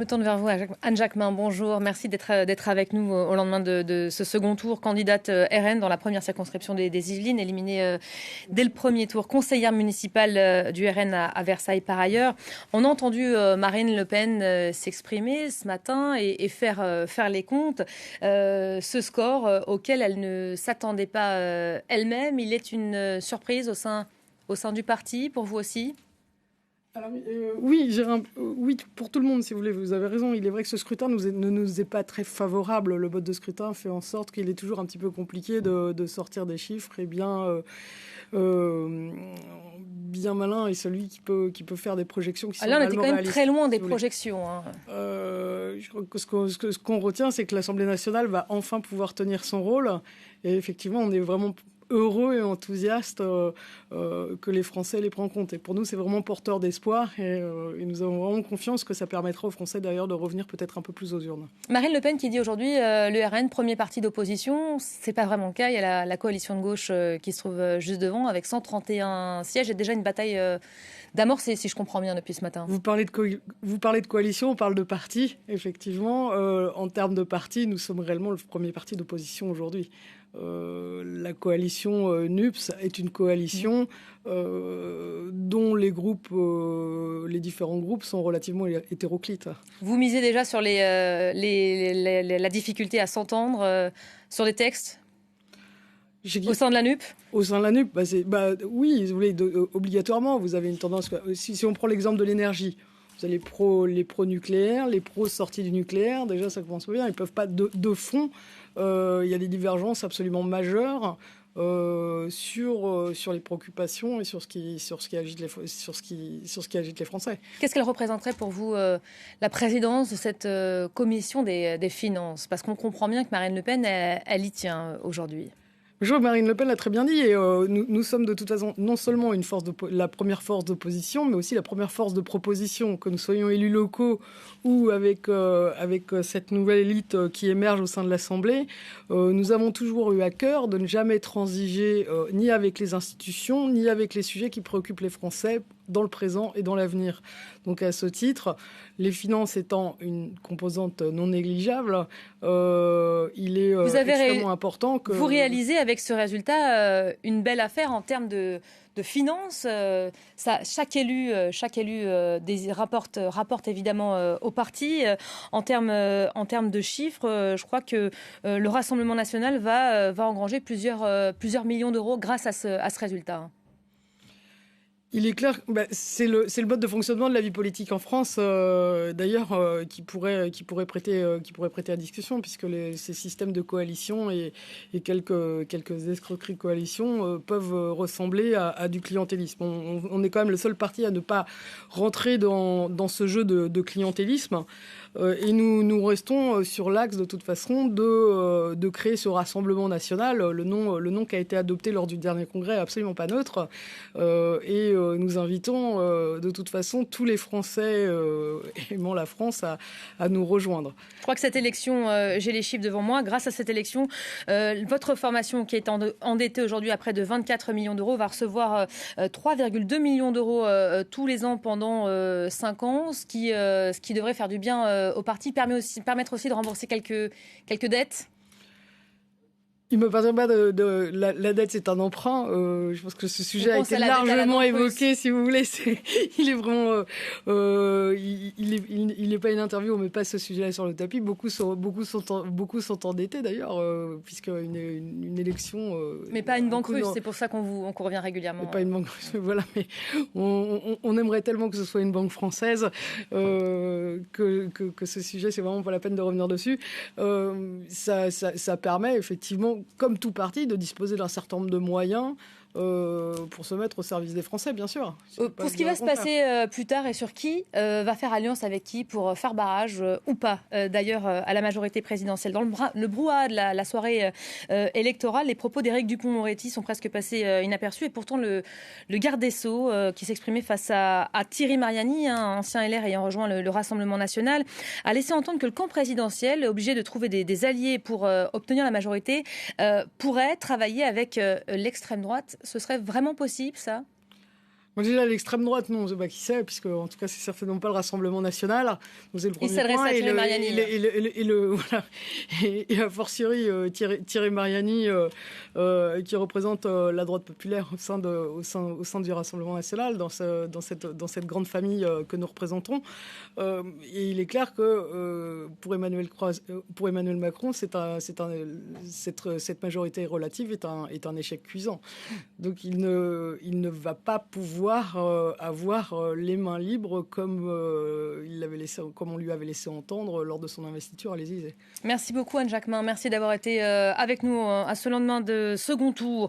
Je me tourne vers vous, Anne Jacquemin. Bonjour, merci d'être avec nous au lendemain de ce second tour. Candidate RN dans la première circonscription des Yvelines, éliminée dès le premier tour. Conseillère municipale du RN à Versailles par ailleurs. On a entendu Marine Le Pen s'exprimer ce matin et faire les comptes. Ce score auquel elle ne s'attendait pas elle-même, il est une surprise au sein du parti, pour vous aussi ? Alors, oui, oui, pour tout le monde, si vous voulez, vous avez raison. Il est vrai que ce scrutin ne nous est pas très favorable. Le vote de scrutin fait en sorte qu'il est toujours un petit peu compliqué de sortir des chiffres. Et bien malin est celui qui peut faire des projections qui sont là, on était quand même réalistes, très loin des si projections. Je crois que ce qu'on retient, c'est que l'Assemblée nationale va enfin pouvoir tenir son rôle. Et effectivement, on est vraiment heureux et enthousiastes que les Français les prennent en compte. Et pour nous, c'est vraiment porteur d'espoir et nous avons vraiment confiance que ça permettra aux Français d'ailleurs de revenir peut-être un peu plus aux urnes. Marine Le Pen qui dit aujourd'hui le RN, premier parti d'opposition, c'est pas vraiment le cas. Il y a la coalition de gauche qui se trouve juste devant avec 131 sièges et déjà une bataille d'amorcer, si je comprends bien, depuis ce matin. Vous parlez de coalition, on parle de parti, effectivement. En termes de parti, nous sommes réellement le premier parti d'opposition aujourd'hui. La coalition NUPS est une coalition dont les différents groupes sont relativement hétéroclites. Vous misez déjà sur la difficulté à s'entendre sur les textes au sein de la NUP ? Au sein de la NUP, oui, vous voulez, obligatoirement, vous avez une tendance. Si on prend l'exemple de l'énergie, vous avez les pro-nucléaires, les pro-sorties du nucléaire, déjà ça commence bien, ils ne peuvent pas de fond. Il y a des divergences absolument majeures sur les préoccupations et sur ce qui agite les Français. Qu'est-ce qu'elle représenterait pour vous, la présidence de cette commission des finances ? Parce qu'on comprend bien que Marine Le Pen, elle y tient aujourd'hui. Je vois que Marine Le Pen l'a très bien dit. Et nous sommes de toute façon non seulement la première force d'opposition, mais aussi la première force de proposition. Que nous soyons élus locaux ou avec cette nouvelle élite qui émerge au sein de l'Assemblée, nous avons toujours eu à cœur de ne jamais transiger ni avec les institutions, ni avec les sujets qui préoccupent les Français dans le présent et dans l'avenir. Donc à ce titre, les finances étant une composante non négligeable, il est extrêmement important que... Vous réalisez avec ce résultat une belle affaire en termes de finances. Chaque élu rapporte évidemment au parti. En termes de chiffres, je crois que le Rassemblement national va engranger plusieurs millions d'euros grâce à ce résultat. Il est clair, c'est le mode de fonctionnement de la vie politique en France, d'ailleurs, qui pourrait prêter à discussion, puisque ces systèmes de coalition et quelques escroqueries de coalition peuvent ressembler à du clientélisme. On est quand même le seul parti à ne pas rentrer dans ce jeu de clientélisme. Et nous restons sur l'axe de toute façon de créer ce Rassemblement national. Le nom qui a été adopté lors du dernier congrès est absolument pas neutre. Et nous invitons de toute façon tous les Français aimant la France à nous rejoindre. Je crois que cette élection, j'ai les chiffres devant moi, grâce à cette élection, votre formation qui est endettée aujourd'hui à près de 24 millions d'euros va recevoir 3,2 millions d'euros tous les ans pendant 5 ans, ce qui devrait faire du bien au parti, permettre aussi de rembourser quelques dettes. Il me paraît pas la dette, c'est un emprunt. Je pense que ce sujet a été largement évoqué, si vous voulez. Il est vraiment, il est pas une interview, on met pas ce sujet-là sur le tapis. Beaucoup sont endettés d'ailleurs, puisque une élection. Mais pas une banque russe, c'est pour ça qu'on revient régulièrement. Mais pas une banque russe, voilà. Mais on aimerait tellement que ce soit une banque française que ce sujet, c'est vraiment pas la peine de revenir dessus. Ça permet effectivement, comme tout parti, de disposer d'un certain nombre de moyens pour se mettre au service des Français, bien sûr. Pour ce qui va se passer plus tard et sur qui va faire alliance avec qui pour faire barrage ou pas, d'ailleurs, à la majorité présidentielle. Dans le brouhaha de la soirée électorale, les propos d'Éric Dupond-Moretti sont presque passés inaperçus. Et pourtant, le garde des Sceaux, qui s'exprimait face à Thierry Mariani, ancien LR ayant rejoint le Rassemblement national, a laissé entendre que le camp présidentiel, obligé de trouver des alliés pour obtenir la majorité, pourrait travailler avec l'extrême droite. Ce serait vraiment possible, ça ? Moi, déjà, l'extrême droite, non, on ne sait pas qui c'est, puisque, en tout cas, c'est certainement pas le Rassemblement national. Donc, c'est le premier point. À Thierry Mariani. Et a fortiori, Thierry Mariani, qui représente la droite populaire au sein du Rassemblement national, dans cette grande famille que nous représentons. Et il est clair que pour Emmanuel Macron, cette majorité relative est un échec cuisant. Donc, il ne va pas pouvoir avoir les mains libres comme on lui avait laissé entendre lors de son investiture à l'Élysée. Merci beaucoup Anne Jacquemin, merci d'avoir été avec nous à ce lendemain de second tour